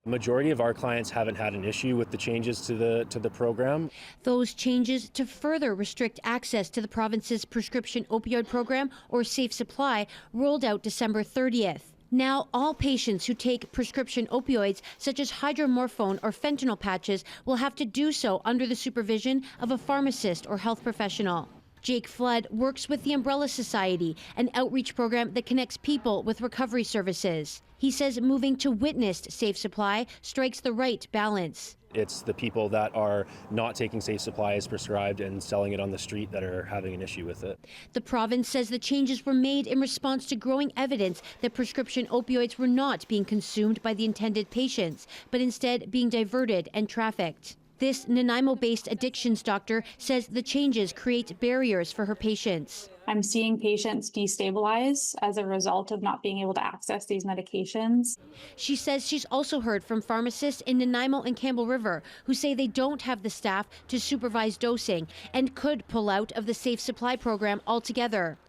Majority of our clients haven't had an issue with the changes to the program. Those changes to further restrict access to the province's prescription opioid program, or Safe Supply, rolled out December 30th. Now, all patients who take prescription opioids, such as hydromorphone or fentanyl patches, will have to do so under the supervision of a pharmacist or health professional. Jake Flood works with the Umbrella Society, an outreach program that connects people with recovery services. He says moving to witnessed Safe Supply strikes the right balance. It's the people that are not taking Safe Supply as prescribed and selling it on the street that are having an issue with it. The province says the changes were made in response to growing evidence that prescription opioids were not being consumed by the intended patients, but instead being diverted and trafficked. This Nanaimo-based addictions doctor says the changes create barriers for her patients. I'm seeing patients destabilize as a result of not being able to access these medications. She says she's also heard from pharmacists in Nanaimo and Campbell River who say they don't have the staff to supervise dosing and could pull out of the Safe Supply program altogether.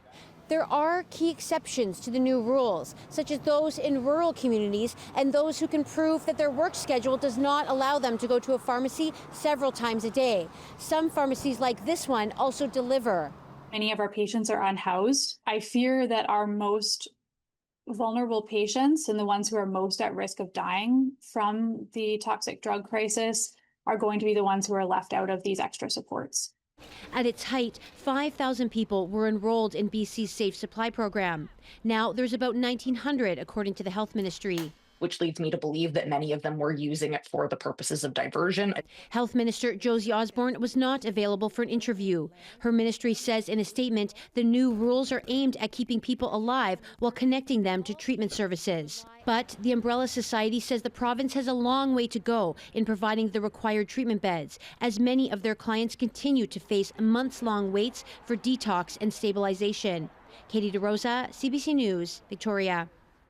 There are key exceptions to the new rules, such as those in rural communities and those who can prove that their work schedule does not allow them to go to a pharmacy several times a day. Some pharmacies like this one also deliver. Many of our patients are unhoused. I fear that our most vulnerable patients and the ones who are most at risk of dying from the toxic drug crisis are going to be the ones who are left out of these extra supports. At its height, 5,000 people were enrolled in BC's Safe Supply program. Now there's about 1,900, according to the Health Ministry. Which leads me to believe that many of them were using it for the purposes of diversion. Health Minister Josie Osborne was not available for an interview. Her ministry says in a statement the new rules are aimed at keeping people alive while connecting them to treatment services. But the Umbrella Society says the province has a long way to go in providing the required treatment beds, as many of their clients continue to face months-long waits for detox and stabilization. Katie DeRosa, CBC News, Victoria.